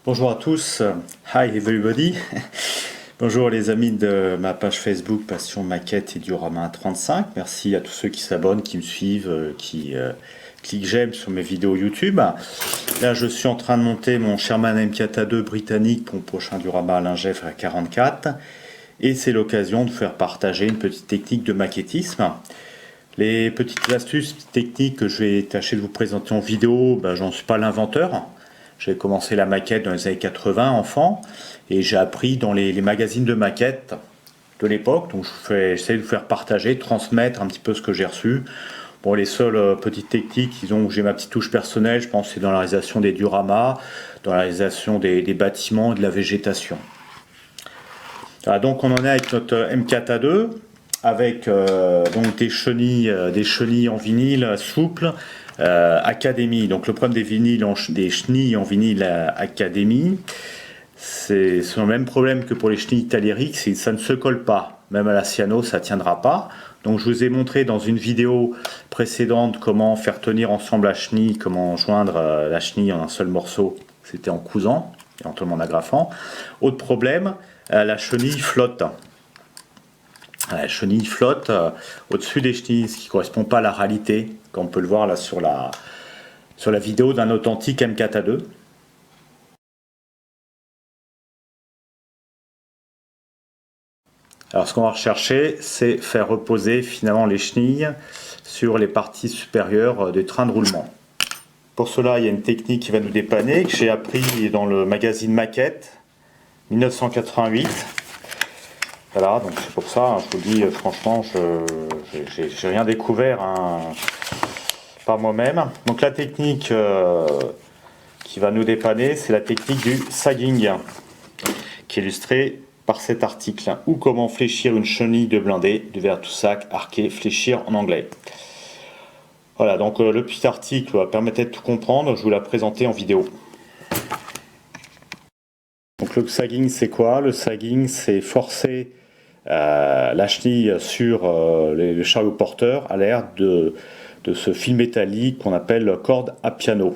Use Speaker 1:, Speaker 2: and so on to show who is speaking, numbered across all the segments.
Speaker 1: Bonjour à tous, hi everybody. Bonjour les amis de ma page Facebook Passion Maquette et Diorama 35. Merci à tous ceux qui s'abonnent, qui me suivent, qui cliquent j'aime sur mes vidéos YouTube. Là je suis en train de monter mon Sherman MKTA2 britannique pour mon prochain Diorama Alain Geffre à 44. Et c'est l'occasion de faire partager une petite technique de maquettisme. Les petites astuces techniques que je vais tâcher de vous présenter en vidéo, j'en suis pas l'inventeur. J'ai commencé la maquette dans les années 80, enfant, et j'ai appris dans les magazines de maquettes de l'époque. Donc j'essaie de vous faire partager, transmettre un petit peu ce que j'ai reçu. Bon, les seules petites techniques où j'ai ma petite touche personnelle, je pense, c'est dans la réalisation des dioramas, dans la réalisation des bâtiments et de la végétation. Voilà, donc on en est avec notre MKTA2, avec donc des chenilles en vinyle souple. Académie, donc le problème des chenilles en vinyle Académie, c'est le même problème que pour les chenilles Talériques, c'est que ça ne se colle pas, même à la cyano ça ne tiendra pas. Donc je vous ai montré dans une vidéo précédente comment faire tenir ensemble la chenille, comment joindre la chenille en un seul morceau, c'était en cousant, éventuellement en agrafant. Autre problème, la chenille flotte. La chenille flotte au-dessus des chenilles, ce qui ne correspond pas à la réalité, comme on peut le voir là sur la vidéo d'un authentique MKTA2. Alors ce qu'on va rechercher, c'est faire reposer finalement les chenilles sur les parties supérieures des trains de roulement. Pour cela, il y a une technique qui va nous dépanner, que j'ai appris dans le magazine Maquette, 1988. Voilà, donc c'est pour ça, je vous dis franchement, j'ai rien découvert par moi-même. Donc la technique qui va nous dépanner, c'est la technique du sagging, qui est illustrée par cet article, ou comment fléchir une chenille de blindé du Vertusac arqué, fléchir en anglais. Voilà, donc le petit article va permettre de tout comprendre, je vous l'ai présenté en vidéo. Donc le sagging c'est quoi? Le sagging c'est forcer la chenille sur le chariot porteur à l'air de ce fil métallique qu'on appelle corde à piano.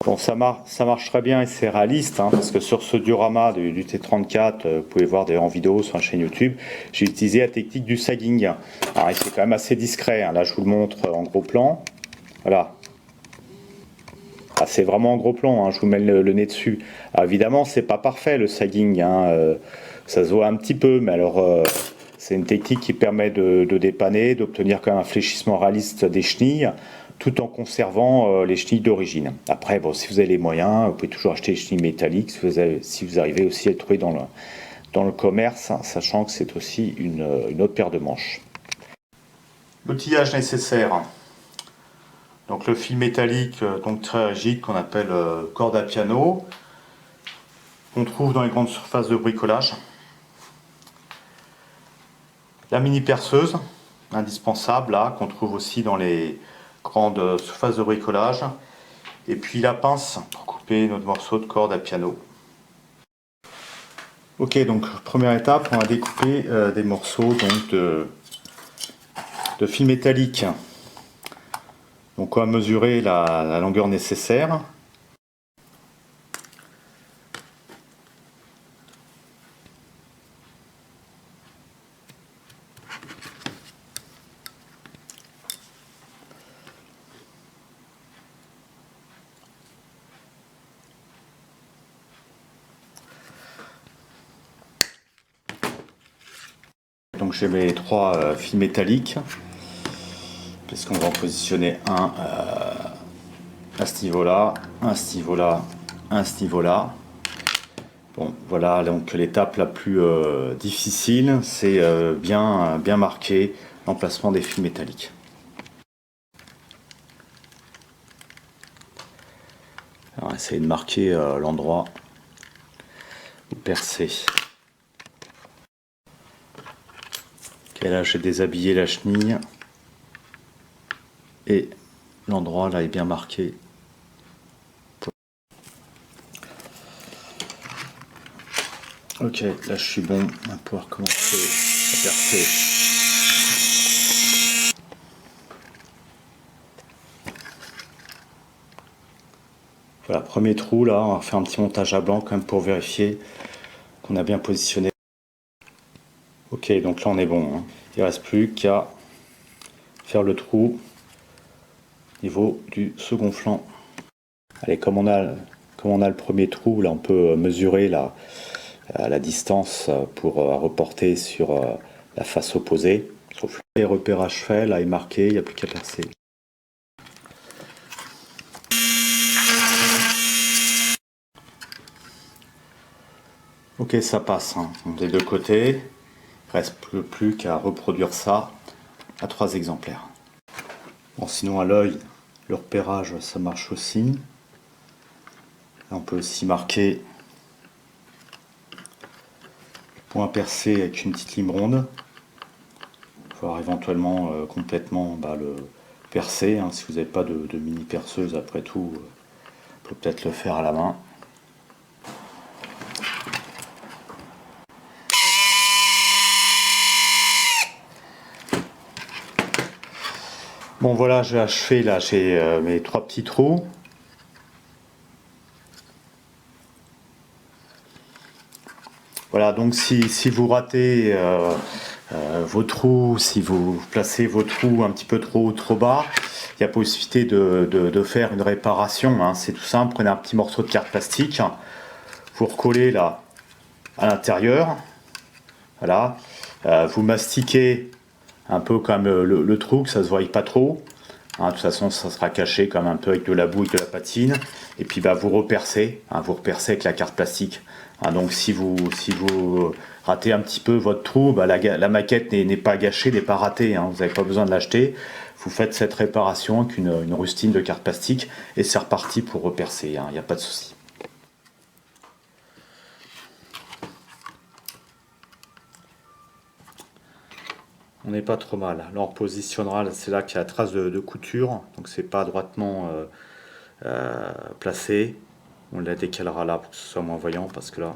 Speaker 1: Bon, ça marche très bien et c'est réaliste, parce que sur ce diorama du T34, vous pouvez voir d'ailleurs en vidéo sur la chaîne YouTube, j'ai utilisé la technique du sagging. Alors c'est quand même assez discret, là je vous le montre en gros plan. Voilà. Ah, c'est vraiment en gros plan, je vous mets le nez dessus. Alors évidemment, c'est pas parfait le sagging, ça se voit un petit peu, mais alors c'est une technique qui permet de dépanner, d'obtenir quand même un fléchissement réaliste des chenilles, tout en conservant les chenilles d'origine. Après, bon, si vous avez les moyens, vous pouvez toujours acheter des chenilles métalliques, si vous arrivez aussi à les trouver dans le commerce, sachant que c'est aussi une autre paire de manches. L'outillage nécessaire. Donc le fil métallique donc très rigide qu'on appelle corde à piano, qu'on trouve dans les grandes surfaces de bricolage. La mini perceuse, indispensable là, qu'on trouve aussi dans les grandes surfaces de bricolage. Et puis la pince pour couper notre morceau de corde à piano. Ok, donc première étape, on va découper des morceaux donc, de fil métallique. Donc on va mesurer la longueur nécessaire. Donc j'ai mes trois fils métalliques, puisqu'on va en positionner un à ce niveau-là, un à ce niveau-là, un à ce niveau-là. Bon, voilà, donc l'étape la plus difficile, c'est bien marquer l'emplacement des fils métalliques. Alors, essayez de marquer l'endroit où percer. Ok, là j'ai déshabillé la chenille et l'endroit là est bien marqué. Ok, là je suis bon, on va pouvoir commencer à percer. Voilà, premier trou là, on va faire un petit montage à blanc quand même pour vérifier qu'on a bien positionné. Ok, donc là on est bon, hein. Il ne reste plus qu'à faire le trou au niveau du second flanc. Allez, comme on a le premier trou, là on peut mesurer la distance pour reporter sur la face opposée. Les repérages faits, là est marqué, il n'y a plus qu'à percer. Ok, ça passe, hein, des deux côtés. Il ne reste plus qu'à reproduire ça à 3 exemplaires. Bon, sinon à l'œil, le repérage, ça marche aussi. Là, on peut aussi marquer point percé avec une petite lime ronde. Voire éventuellement complètement le percer, hein, si vous n'avez pas de mini perceuse, après tout, on peut peut-être le faire à la main. Bon voilà, j'ai achevé, là j'ai mes 3 petits trous. Voilà, donc si vous ratez vos trous, si vous placez vos trous un petit peu trop haut, trop bas, il y a possibilité de faire une réparation, hein. C'est tout simple, prenez un petit morceau de carte plastique, vous recollez là à l'intérieur, voilà, vous mastiquez un peu comme le trou, que ça se voie pas trop, hein. De toute façon ça sera caché comme un peu avec de la boue et de la patine, et puis vous repercez, hein, vous repercez avec la carte plastique, hein. Donc si vous ratez un petit peu votre trou, la maquette n'est pas gâchée, n'est pas ratée, hein. Vous n'avez pas besoin de l'acheter, vous faites cette réparation avec une rustine de carte plastique et c'est reparti pour repercer, hein. Il n'y a pas de souci. On n'est pas trop mal. Là on positionnera, c'est là qu'il y a la trace de couture, donc c'est pas droitement placé. On la décalera là pour que ce soit moins voyant, parce que là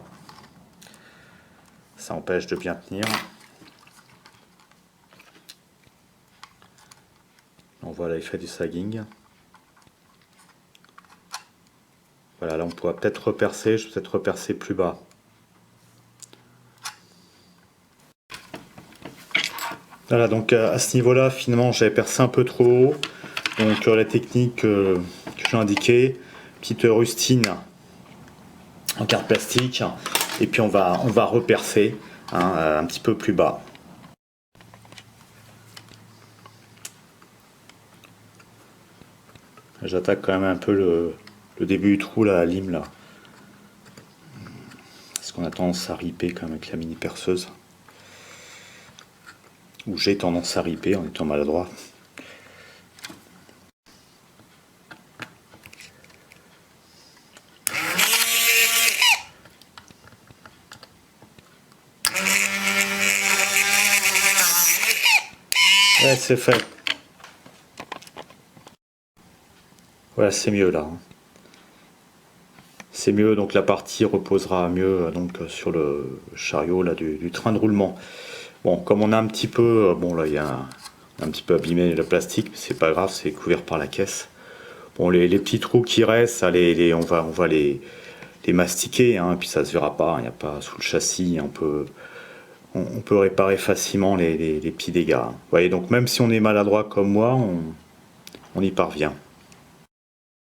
Speaker 1: ça empêche de bien tenir. On voit l'effet du sagging. Voilà, là on pourra peut-être repercer, je vais peut-être repercer plus bas. Voilà, donc à ce niveau-là, finalement, j'avais percé un peu trop haut. Donc la technique que j'ai indiquée, petite rustine en carte plastique, et puis on va repercer, hein, un petit peu plus bas. J'attaque quand même un peu le début du trou, là, la lime là. Parce qu'on a tendance à riper quand même avec la mini perceuse. Ou j'ai tendance à riper en étant maladroit. Ouais, c'est fait. Voilà, c'est mieux là. C'est mieux, donc la partie reposera mieux donc sur le chariot là du train de roulement. Bon, comme on a un petit peu, bon là il y a un petit peu abîmé le plastique, mais c'est pas grave, c'est couvert par la caisse. Bon, les petits trous qui restent, on va les mastiquer, hein, et puis ça se verra pas, il n'y a pas sous le châssis, on peut réparer facilement les petits dégâts. Vous voyez, donc même si on est maladroit comme moi, on y parvient.